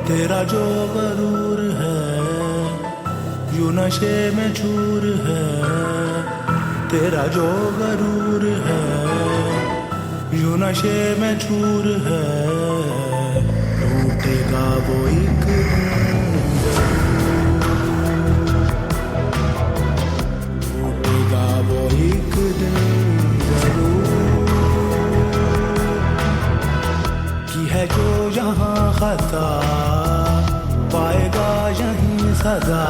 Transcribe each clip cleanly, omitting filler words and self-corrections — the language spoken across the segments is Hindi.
तेरा जो गरूर है यूं नशे में चूर है, तेरा जो गरूर है यूं नशे में चूर है, टूटेगा वो एक दिन टूटेगा वो एक दिन जरूर, की है जो यहाँ खता पाएगा यहीं सदा।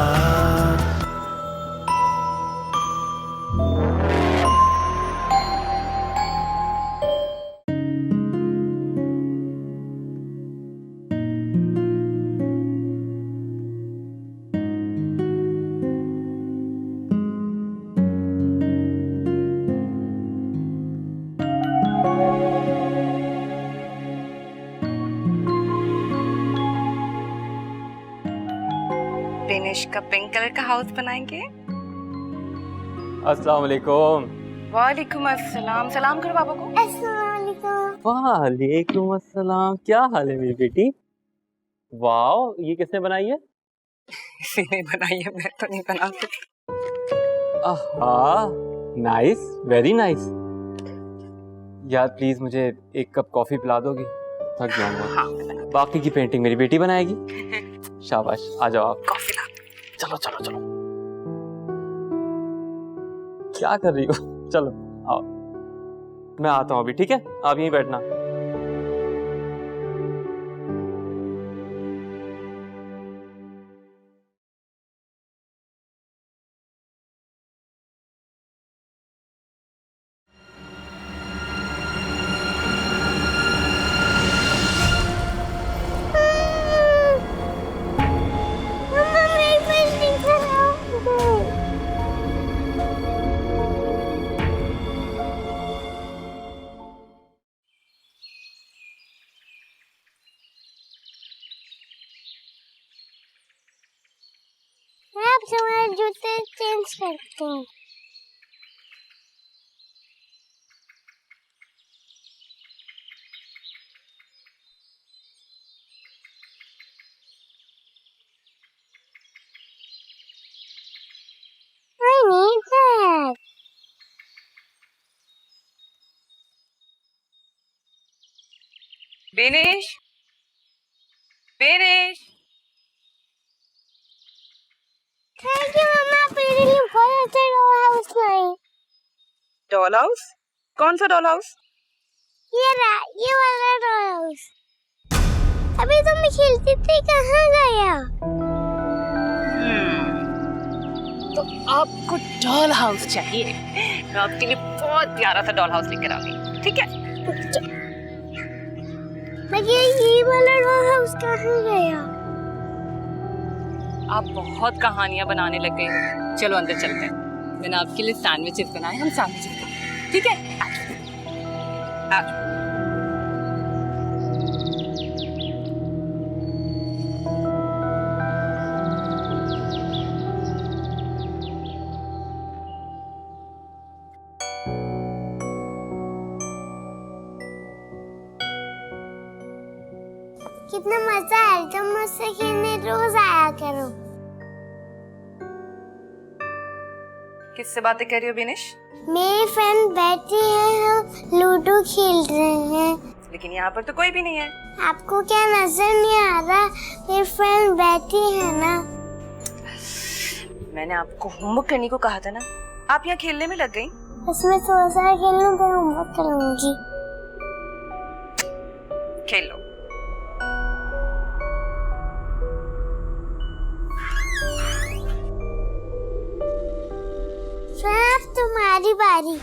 विनेश का पिंक कलर का हाउस बनाएंगे। अस्सलाम वालेकुम। वालेकुम अस्सलाम। सलाम करो पापा को। वालेकुम अस्सलाम। क्या हाल है मेरी बेटी? वाओ, ये किसने बनाई है? इसी ने बनाई है, मैं तो नहीं बना सकती। आहा, नाइस, वेरी नाइस। यार प्लीज मुझे एक कप कॉफी पिला दोगी? थक जाऊंगा। हाँ, बाकी की पेंटिंग मेरी बेटी बनाएगी। शाबाश, आ जाओ आप। कॉफी ला। चलो चलो चलो। क्या कर रही हो? चलो आओ, मैं आता हूँ अभी, ठीक है? आप यहीं बैठना। तुम्हारे जूते चेंज करती हूँ। I need that. Vinesh, Vinesh. Thank you mamma, मेरे लिए बहुत अच्छा डॉल हाउस लाई। Doll house? कौन सा डॉल हाउस? ये वाला डॉल हाउस। अभी तो मैं खेलती थी, कहाँ गया? तो आपको डॉल हाउस चाहिए? मैं आपके लिए बहुत प्यारा सा डॉल हाउस लेकर आ गई, ठीक है? मगर ये वाला डॉल हाउस कहाँ गया? आप बहुत कहानियां बनाने लग गई हो। चलो अंदर चलते हैं। मैंने आपके लिए सैंडविचेस बनाए, हम सैंडविचेस खाते हैं, ठीक है? आ जाओ। कितना मजा आया, तुम मुझसे खेलने रोज आया करो। किससे बातें कर रही हो विनेश? मेरी फ्रेंड बैठी है, हम लूडो खेल रहे हैं। लेकिन यहाँ पर तो कोई भी नहीं है। आपको क्या नजर नहीं आ रहा? मेरी फ्रेंड बैठी है ना। मैंने आपको होमवर्क करने को कहा था ना, आप यहाँ खेलने में लग गई। उसमें थोड़ा सा खेलूं तो होमवर्क करूंगी। खेल लो। अब तुम्हारी बारी।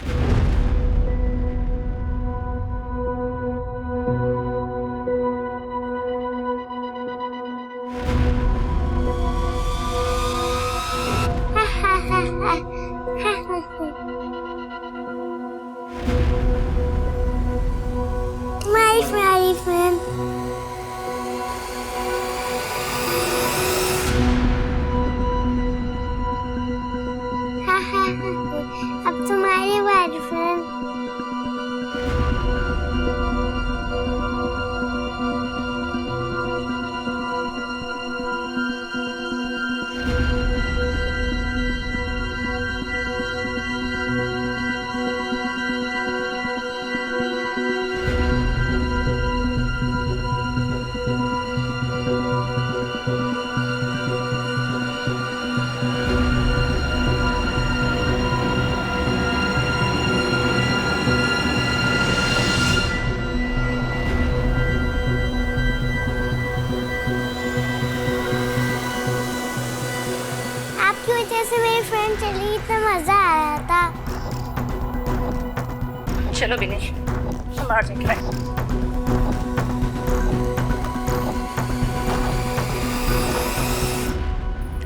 तुम्हारी फ्रेंड। अब तुम्हारी बारी फ्रेंड। चलो विनेश, हम बाहर जाके बैठ।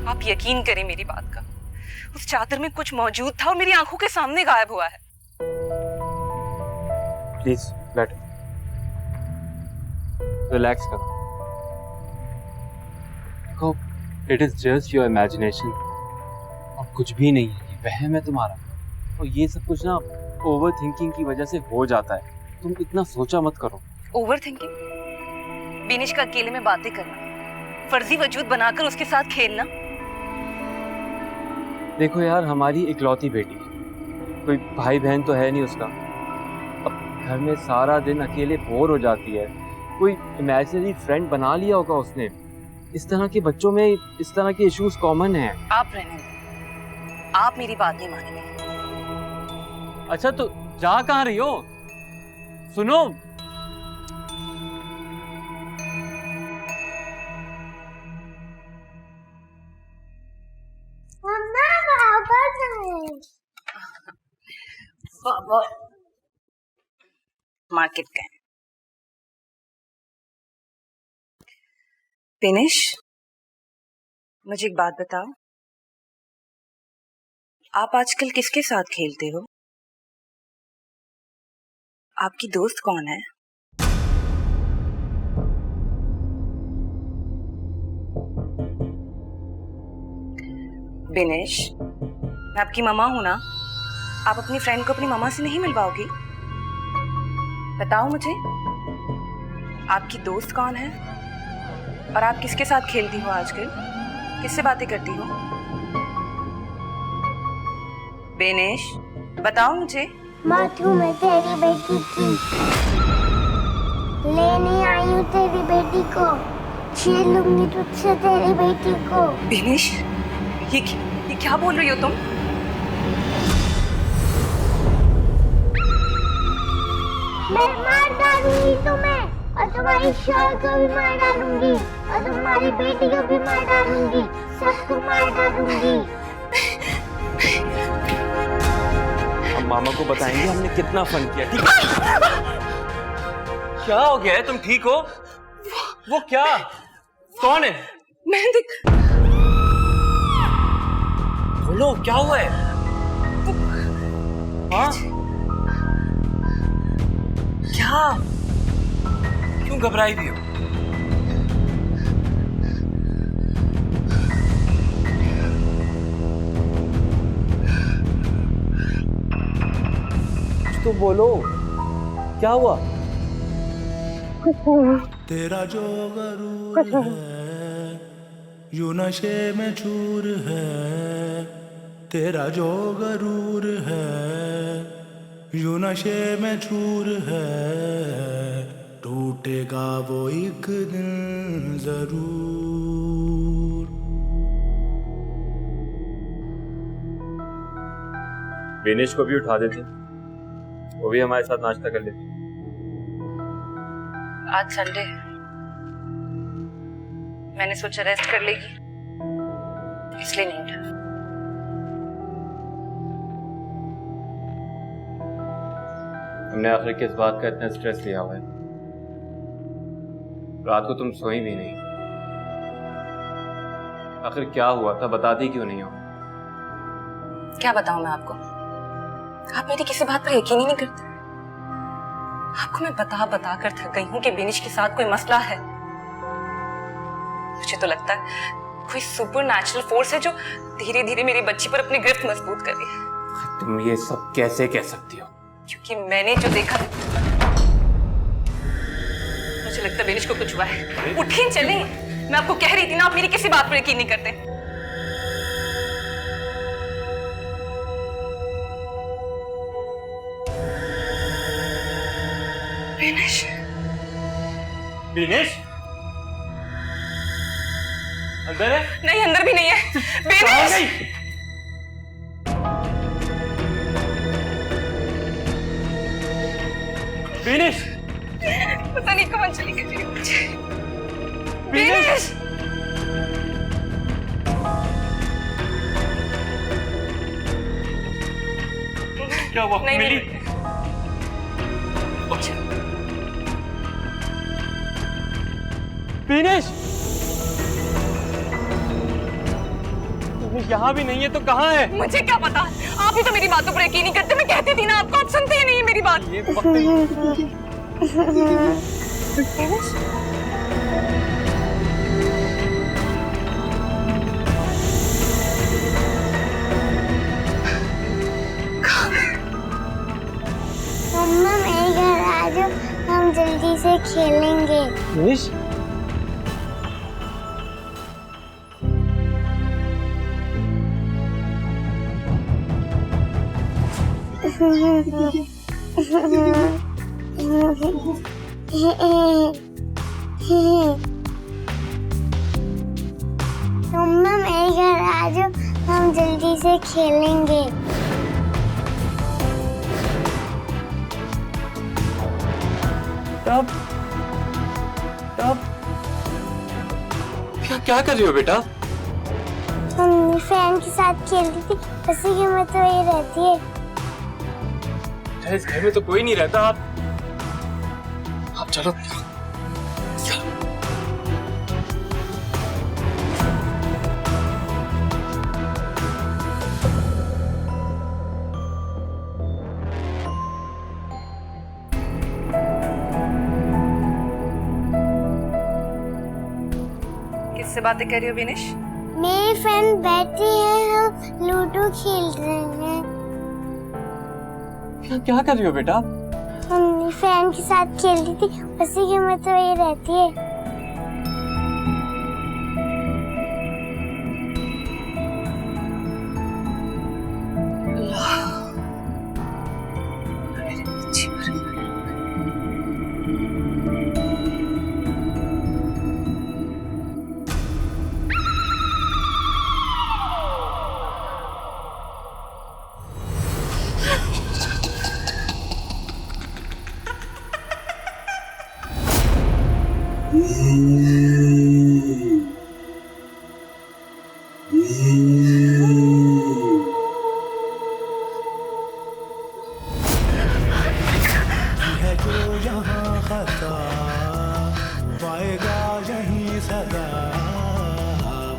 आप यकीन करें मेरी बात का, उस चादर में कुछ मौजूद था और मेरी आंखों के सामने गायब हुआ है। प्लीज बैठो, रिलैक्स करो। देखो, it is just your imagination और कुछ भी नहीं है, ये वहम है तुम्हारा। और ये सब कुछ ना ओवर थिंकिंग की वजह से हो जाता है। तुम इतना सोचा मत करो। Over thinking? विनेश का अकेले में बातें करना, फर्जी वजूद बनाकर उसके साथ खेलना। देखो यार, हमारी इकलौती बेटी है, कोई भाई बहन तो है नहीं उसका। अब घर में सारा दिन अकेले बोर हो जाती है, कोई इमेजिनरी फ्रेंड बना लिया होगा उसने। इस तरह के बच्चों में इस तरह के इश्यूज कॉमन हैं। आप रहने दो, आप मेरी बात नहीं मानेंगे। अच्छा तो जा कहाँ रही हो? सुनो, मम्मा वापस आए। बाबा मार्केट गए। विनेश, मुझे एक बात बताओ, आप आजकल किसके साथ खेलते हो? आपकी दोस्त कौन है? विनेश, मैं आपकी मम्मा हूं ना, आप अपनी फ्रेंड को अपनी मम्मा से नहीं मिलवाओगी? बताओ मुझे, आपकी दोस्त कौन है और आप किसके साथ खेलती हो आजकल? किससे बातें करती हो? विनेश, बताओ मुझे। माथू में तेरी बेटी की लेने आई हूँ, तेरी बेटी को छीन लूंगी तुझसे, तेरी बेटी को। विनेश, ये क्या बोल रही हो तुम? मैं मार डालूंगी तुम्हें और तुम्हारी शौहर को भी मार डालूंगी और तुम्हारी बेटी को भी मार डालूंगी, सबको मार डालूंगी। अब मामा को बताएंगे हमने कितना फन किया, ठीक है? क्या हो गया है? तुम ठीक हो? वो क्या? कौन है? मेहंदी। बोलो, क्या हुआ है? हाँ? क्या? क्यों घबराई हुई हो? तो बोलो, क्या हुआ? तेरा जो गरूर है यूं नशे में चूर है, तेरा जो गरूर है यूं नशे में चूर है, टूटेगा वो एक दिन जरूर। विनेश को भी उठा देते, वो भी हमारे साथ नाश्ता कर लेती। आज संडे, मैंने सोचा रेस्ट कर लेगी, इसलिए नहीं उठा। तुमने आखिर किस बात का इतना स्ट्रेस लिया हुआ है? रात को तुम सोई भी नहीं। आखिर क्या हुआ था, बताती क्यों नहीं हो? क्या बताऊं मैं आपको? आप मेरी किसी बात पर यकीन ही नहीं करते। आपको मैं बता बता कर थक गई हूं कि विनेश के साथ कोई मसला है। मुझे तो लगता है कोई सुपर नेचुरल फोर्स है जो धीरे धीरे मेरी बच्ची पर अपनी गिरफ्त मजबूत कर रही है। तुम ये सब कैसे कह सकती हो? क्योंकि मैंने जो देखा, मुझे लगता है विनेश को कुछ हुआ है। उठिए, चलें। मैं आपको कह रही थी ना, आप मेरी किसी बात पर यकीन नहीं करते। विनेश, विनेश अंदर है? नहीं, अंदर भी नहीं है। विनेश, विनेश, पता नहीं कहाँ चली गई मेरी बच्ची। विनेश, क्या हुआ? नहीं मिली? विनेश, यहाँ भी नहीं है तो कहाँ है? मुझे क्या पता, आप ही तो मेरी बातों पर यकीन नहीं करते। मैं कहती थी ना आपको, आप सुनते ही नहीं है मेरी बात। ये मम्मा मेरे घर आ जाओ, हम जल्दी से खेलेंगे। विनेश, मम्मा मेरे घर आ जाओ, हम जल्दी से खेलेंगे। तब क्या कर रही हो बेटा? मम्मी फ्रेंड के साथ खेलती थी, उसी की हिम्मत तो वही रहती है। इस घर में तो कोई नहीं रहता। आप चलो। किससे बातें कर रही हो विनेश? मेरी फ्रेंड बैठी है, हम लूडो खेल रहे हैं। क्या कर रही हो बेटा? मम्मी फ्रेंड के साथ खेलती थी, उसी की हिम्मत तो वही रहती है। है जो यहाँ खता पाएगा यहीं सदा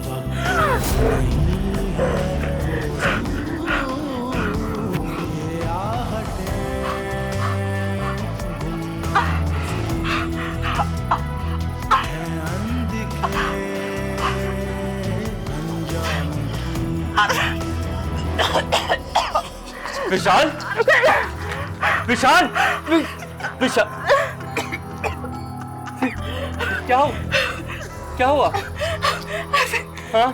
वक्त नहीं है ये आहटें हैं अनदिखे अनजान विशाल, विशाल, विशाल, क्या हुआ? हाँ?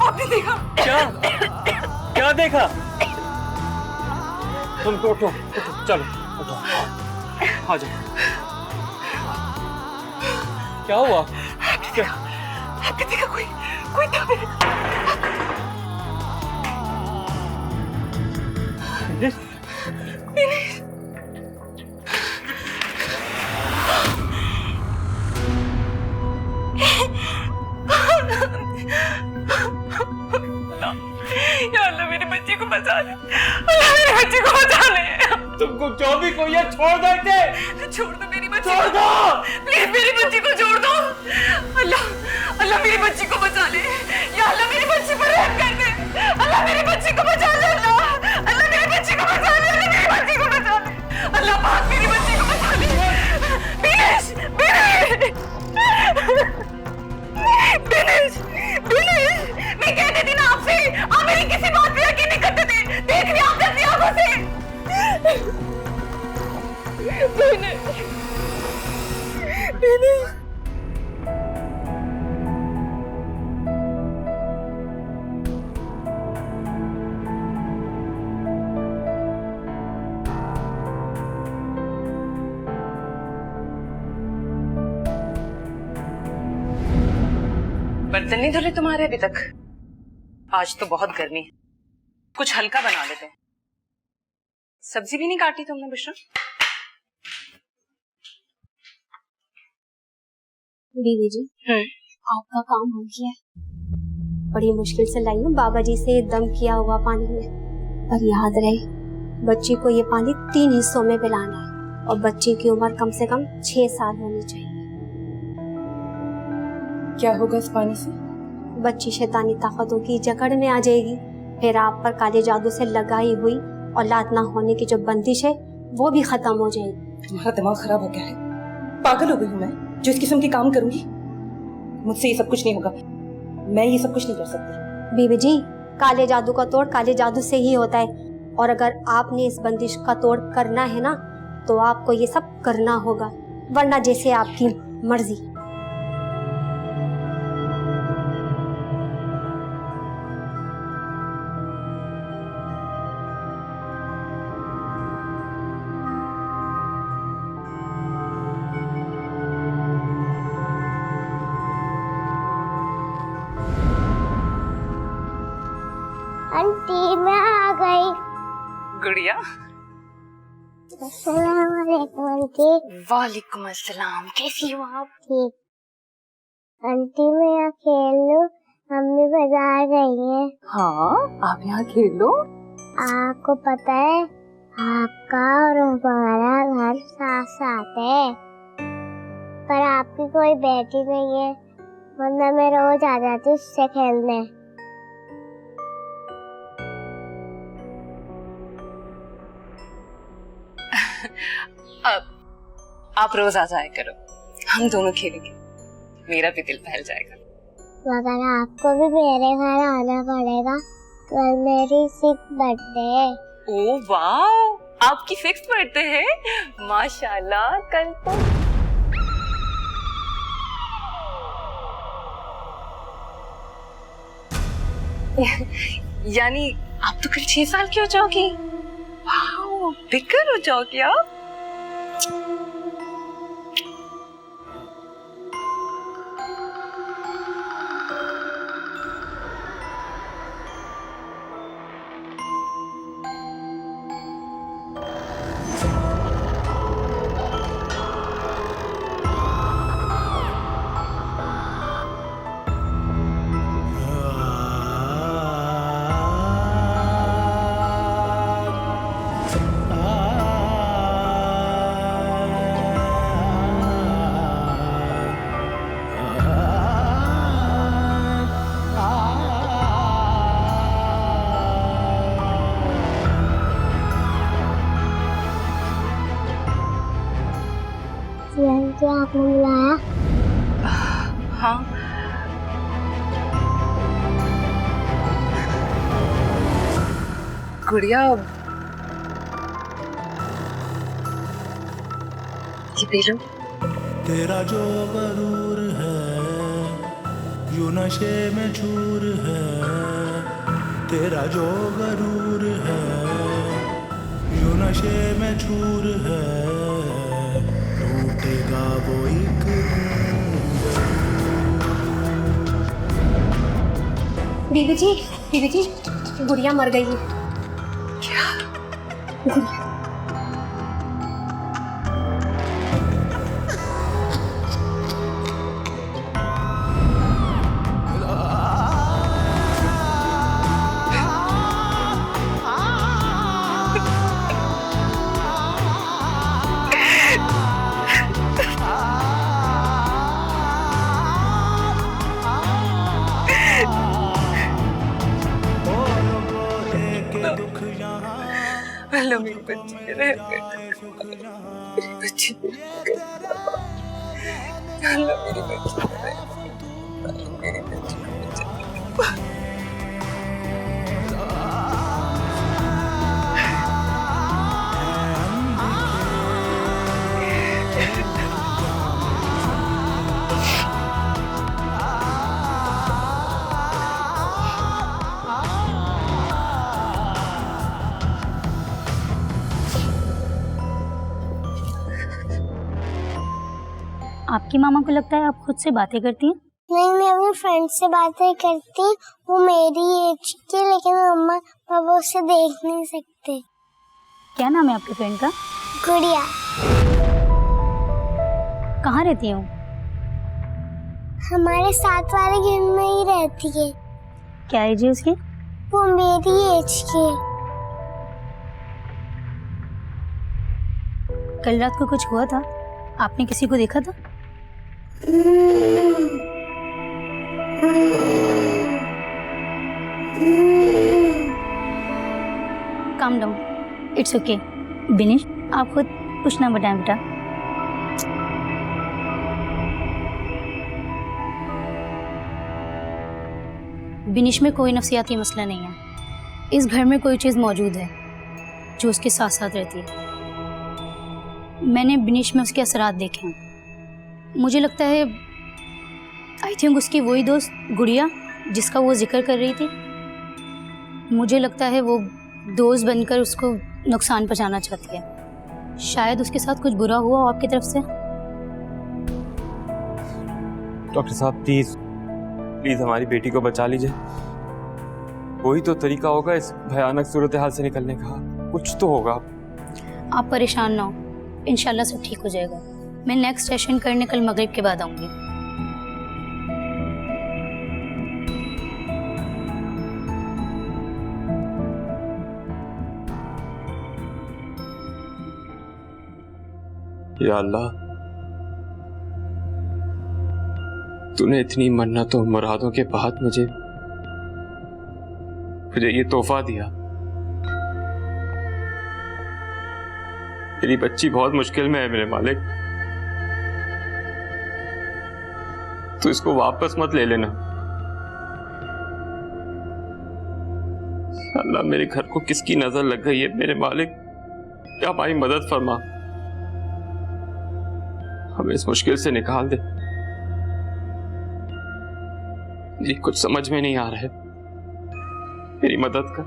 आपने देखा? क्या देखा? तुम उठो, चलो, उठो, आ जाओ। क्या हुआ? आपने देखा कोई था? या अल्लाह मेरी बच्ची को बचा ले, अल्लाह मेरी बच्ची को बचा ले। तुमको जो भी कोई है छोड़ दो इसे। छोड़ दो मेरी बच्ची छोड़ दो, प्लीज मेरी बच्ची को छोड़ दो। अल्लाह अल्लाह मेरी बच्ची को बचा ले, या अल्लाह मेरी बच्ची पर रहम कर दे। अल्लाह मेरी बच्ची को बचा ले, अल्लाह मेरी बच्ची को बचा ले, अल्लाह मेरी बच्ची को बचा ले, अल्लाह पाक मेरी बच्ची को बचा ले। बिनेश, मैं कहती थी ना आपसे, आप मेरी किसी बात पे यकीन नहीं करते थे। देख लिया आपने अपनी आंखों से। बर्तन नहीं धुले तुम्हारे अभी तक? आज तो बहुत गर्मी है, कुछ हल्का बना लेते हैं। सब्जी भी नहीं काटी तुमने बिशरा? दीदी जी, आपका काम हो गया। बड़ी मुश्किल से लाई हूँ बाबा जी से दम किया हुआ पानी में, पर याद रहे बच्ची को ये पानी 3 हिस्सों में पिलाना है और बच्ची की उम्र कम से कम 6 साल होनी चाहिए। क्या होगा इस पानी से? बच्ची शैतानी ताकतों की जकड़ में आ जाएगी, फिर आप पर काले जादू से लगाई हुई औलाद ना होने की जो बंदिश है वो भी खत्म हो जाएगी। तुम्हारा दिमाग खराब हो गया है? पागल हो गई हूँ मैं जो इस किस्म के काम करूंगी? मुझसे ये सब कुछ नहीं होगा, मैं ये सब कुछ नहीं कर सकती। बीबी जी, काले जादू का तोड़ काले जादू से ही होता है, और अगर आपने इस बंदिश का तोड़ करना है ना तो आपको ये सब करना होगा, वरना जैसे आपकी मर्जी। आंटी मैं आ गई। गुड़िया। अस्सलाम वालेकुम आंटी। वालेकुम अस्सलाम, कैसी हो आप? ठीक। आंटी मैं यहाँ खेल लूं? मम्मी बाजार गई है। हाँ, आप यहाँ खेल लो। आपको पता है आपका और हमारा घर साथ साथ है, पर आपकी कोई बेटी नहीं है, वरना मैं रोज आ जाती उससे खेलने। अब आप रोज आ जाया करो, हम दोनों खेलेंगे, मेरा भी दिल बहल जाएगा। मगर आपको भी मेरे घर आना पड़ेगा, कल मेरी 6th बर्थडे है। ओह वाह, आपकी 6th बर्थडे है? माशाल्लाह, कल तो यानी आप तो कल 6 साल की हो जाओगी। वाह, बिकर हो जाओगी आप। क्या आपने बुलाया? हाँ, गुड़िया ये पी लो। तेरा जो गरूर है यूं नशे में चूर है, तेरा जो गरूर है यूं नशे में चूर है, टूटेगा वो एक बीबी जी, गुड़िया मर गई। क्या? अल्लाह मेरी बच्ची के रहम कर, मेरी बच्ची अल्लाह मेरी बच्ची के रहम कर, मेरी बच्ची को बचा। आपकी मामा को लगता है आप खुद से बातें करती हैं? नहीं, मैं अपने फ्रेंड से बातें करती, वो मेरी एज की, लेकिन मम्मा पापा उसे देख नहीं सकते। क्या नाम है आपके फ्रेंड का? गुड़िया। कहाँ रहती हो? हमारे साथ वाले घर में ही रहती है। क्या एज है उसकी? वो मेरी एज की है। कल रात को कुछ हुआ था? आपने किसी को देखा था? Calm down, it's okay. बिनिश, आप खुद कुछ ना बताएं बेटा। बिनिश में कोई नफसियाती मसला नहीं है। इस घर में कोई चीज़ मौजूद है जो उसके साथ साथ रहती है। मैंने बिनिश में उसके असरात देखे हैं। मुझे लगता है आई थिंक उसकी वही दोस्त गुड़िया जिसका वो जिक्र कर रही थी, मुझे लगता है वो दोस्त बनकर उसको नुकसान पहुंचाना चाहती है। शायद उसके साथ कुछ बुरा हुआ हो आपकी तरफ से। डॉक्टर साहब प्लीज़ प्लीज़ हमारी बेटी को बचा लीजिए। कोई तो तरीका होगा इस भयानक सूरत हाल से निकलने का, कुछ तो होगा। आप परेशान ना हो, इंशाल्लाह सब ठीक हो जाएगा। मैं नेक्स्ट सेशन करने कल मगरिब के बाद आऊँगी। या अल्लाह, तूने इतनी मन्नतों मुरादों के बाद मुझे ये तोहफा दिया। मेरी बच्ची बहुत मुश्किल में है मेरे मालिक, तू इसको वापस मत ले लेना। अल्लाह, मेरे घर को किसकी नजर लग गई है मेरे मालिक, क्या हमारी मदद फरमा, हमें इस मुश्किल से निकाल दे। जी कुछ समझ में नहीं आ रहा है, मेरी मदद कर।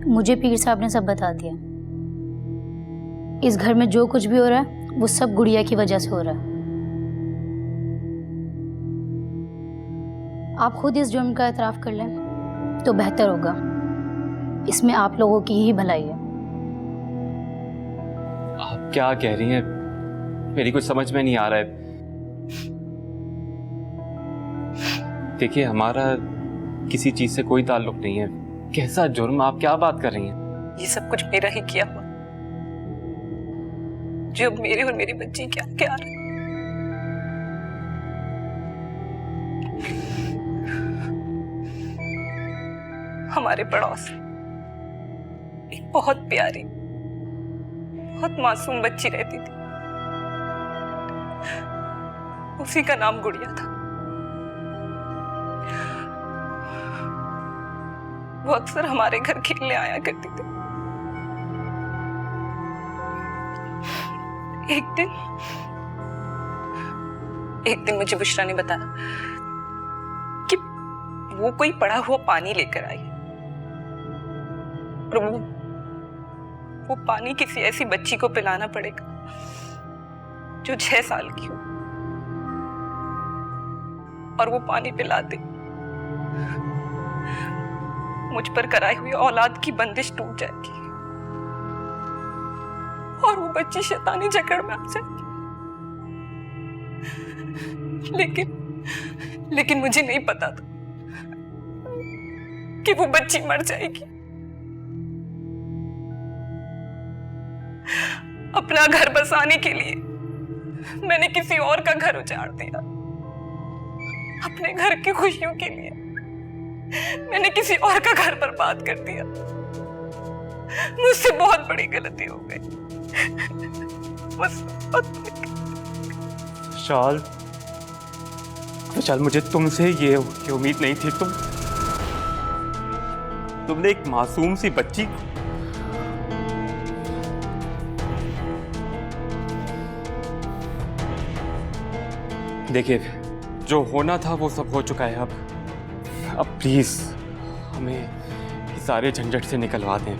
मुझे पीर साहब ने सब बता दिया। इस घर में जो कुछ भी हो रहा है वो सब गुड़िया की वजह से हो रहा है। आप खुद इस जुर्म का एतराफ़ कर लें तो बेहतर होगा। इसमें आप लोगों की ही भलाई है। आप क्या कह रही हैं, मेरी कुछ समझ में नहीं आ रहा है। देखिए, हमारा किसी चीज से कोई ताल्लुक नहीं है। कैसा जुर्म, आप क्या बात कर रही हैं? ये सब कुछ मेरा ही किया हुआ, जो अब मेरे और मेरी बच्ची क्या क्या रहा है। हमारे पड़ोस एक बहुत प्यारी, बहुत मासूम बच्ची रहती थी। उसी का नाम गुड़िया था। वो अक्सर हमारे घर खेलने आया करती थी। एक दिन मुझे बुशरा ने बताया कि वो कोई पड़ा हुआ पानी लेकर आई और वो पानी किसी ऐसी बच्ची को पिलाना पड़ेगा जो 6 साल की हो, और वो पानी पिलाते मुझ पर कराई हुई औलाद की बंदिश टूट जाएगी और वो बच्ची शैतानी जकड़ में आ जाएगी। लेकिन मुझे नहीं पता था कि वो बच्ची मर जाएगी। अपना घर बसाने के लिए मैंने किसी और का घर उजाड़ दिया। अपने घर की खुशियों के लिए मैंने किसी और का घर बर्बाद कर दिया। मुझसे बहुत बड़ी गलती हो गई। विशाल, मुझे तुमसे ये उम्मीद नहीं थी। तुमने एक मासूम सी बच्ची को देखिए, जो होना था वो सब हो चुका है। अब प्लीज हमें इस सारे झंझट से निकलवा दें।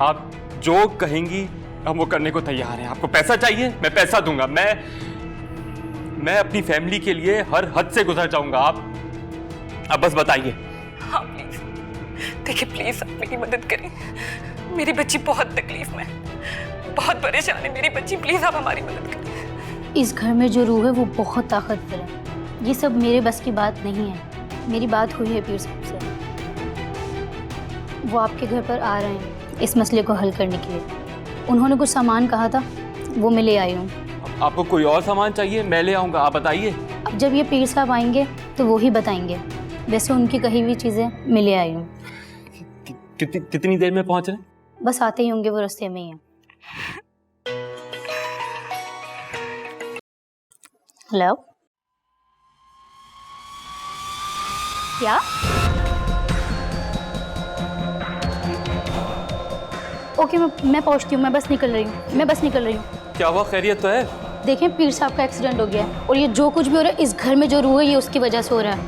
आप जो कहेंगी हम वो करने को तैयार हैं। आपको पैसा चाहिए, मैं पैसा दूंगा। मैं अपनी फैमिली के लिए हर हद से गुजर जाऊंगा। आप बस बताइए। हाँ प्लीज, देखिए प्लीज आप मेरी मदद करें। मेरी बच्ची बहुत तकलीफ में है। बहुत परेशान है मेरी बच्ची, प्लीज आप हमारी मदद करें। इस घर में जो रूह है वो बहुत ताकतवर है। ये सब मेरे बस की बात नहीं है। मेरी बात हुई है पीर साहब से, वो आपके घर पर आ रहे हैं इस मसले को हल करने के लिए। उन्होंने कुछ सामान कहा था, वो मैं ले आई हूँ। आपको कोई और सामान चाहिए? मैं ले आऊँगा, आप बताइए। अब जब ये पीर साहब आएंगे तो वो ही बताएंगे। वैसे उनकी कही हुई चीज़ें मैं ले आई हूँ। कितनी देर में पहुँच रहे हैं? बस आते ही होंगे, वो रास्ते में ही हैं। हेलो, क्या? ओके, मैं पहुंचती हूँ। मैं बस निकल रही हूँ। क्या हुआ, खैरियत तो है? देखें, पीर साहब का एक्सीडेंट हो गया है और ये जो कुछ भी हो रहा है इस घर में जो रूह है ये उसकी वजह से हो रहा है।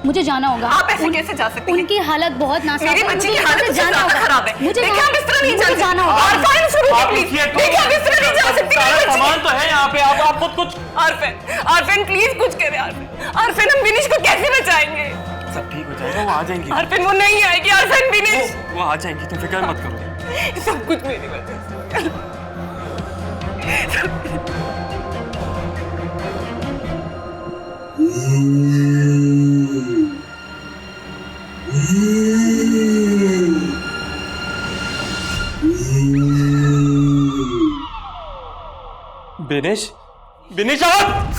मुझे जाना होगा। आप ऐसे कैसे जा सकती हैं? उनकी हालत बहुत नाजुक है। मेरी बच्ची की हालत मुझे जाना होगा। खराब है। मुझे देखिए आप इस तरह नहीं मुझे जाना होगा। आरफान, सुनिए प्लीज। देखिए आप इस तरह नहीं जा सकती। सामान तो है यहाँ पे, आप खुद कुछ। आरफान प्लीज कुछ करें। आरफान हम बिनिश को कैसे बचाएंगे? सब ठीक हो जाएगा, वो आ जाएंगी। आरफान वो नहीं आएगी। आरफान बिनिश वो आ जाएंगी, तुम फिक्र मत करो। सब कुछ मेरी वजह से। बिनिश आप!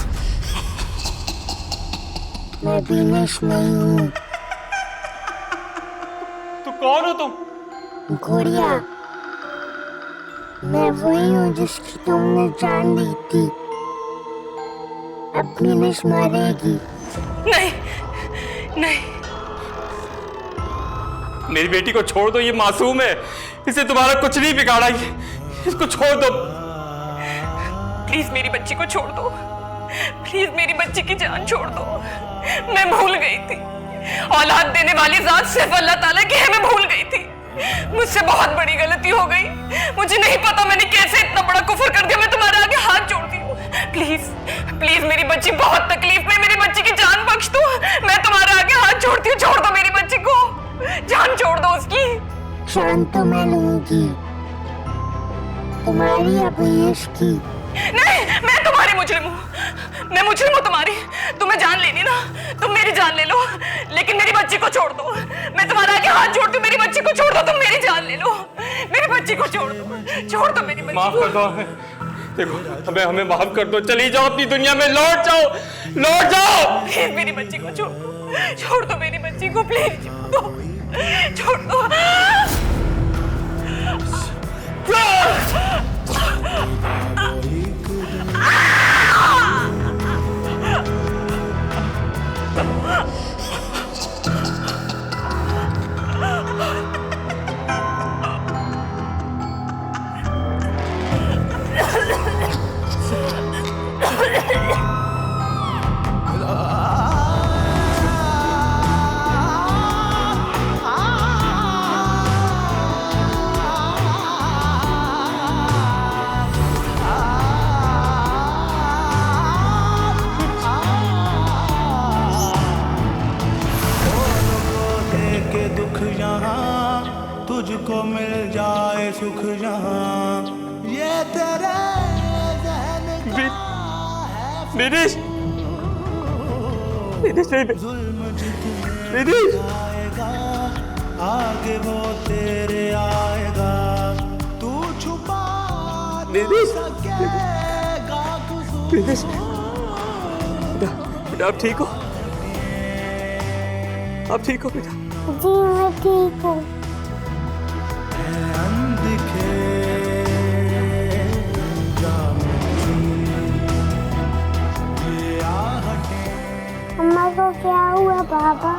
मैं बिनिश नहीं हूँ, तो कौन हो तुम? गुड़िया। मैं वही हूँ जिसकी तुमने जान ली थी। अब बिनिश मरेगी। नहीं, मेरी बेटी को छोड़ दो, ये मासूम है। इसे तुम्हारा कुछ नहीं बिगाड़ा, इसको छोड़ दो। प्लीज मेरी बच्ची को छोड़ दो। प्लीज मेरी बच्ची की जान छोड़ दो। मैं भूल गई थी, औलाद देने वाली जात सिर्फ अल्लाह ताला की है। मैं भूल गई थी, मुझसे बहुत बड़ी गलती हो गई। मुझे नहीं पता मैंने कैसे इतना बड़ा कुफर कर दिया। मैं तुम्हारे आगे हाथ जोड़ती हूँ, प्लीज मेरी बच्ची बहुत तकलीफ में, मेरी बच्ची की जान बख्श दो। मैं तुम्हारे आगे हाथ जोड़ती हूँ, छोड़ दो मेरी बच्ची को, जान छोड़ दो उसकी। जान तो मैं लूंगी, तुम्हारी अबीश की। नहीं, मैं तुम्हारी मुजरिम हूँ। मैं मुजरिम हूँ तुम्हारी। तुम्हें जान लेनी ना, तुम मेरी जान ले लो, लेकिन मेरी बच्ची को छोड़ दो। मैं तुम्हारे आगे हाथ जोड़ती हूँ, मेरी बच्ची को छोड़ दो। तुम मेरी जान ले लो, मेरी बच्ची को छोड़ दो मेरी बच्ची। माफ कर दो, देखो हमें माफ कर दो। चली जाओ अपनी दुनिया में, लौट जाओ। प्लीज मेरी बच्ची को छोड़ दो मेरी बच्ची को, प्लीज छोड़ दो। तुझको मिल जाए सुख जहां, ये तेरे ज़हन का है बिनिश जुल्म जितने आएगा आगे वो तेरे आएगा। तू छुपा नहीं सकेगा बेटा, आप ठीक हो? आप ठीक हो बेटा? जी मैं ठीक हूँ। अम्मा को क्या हुआ पापा?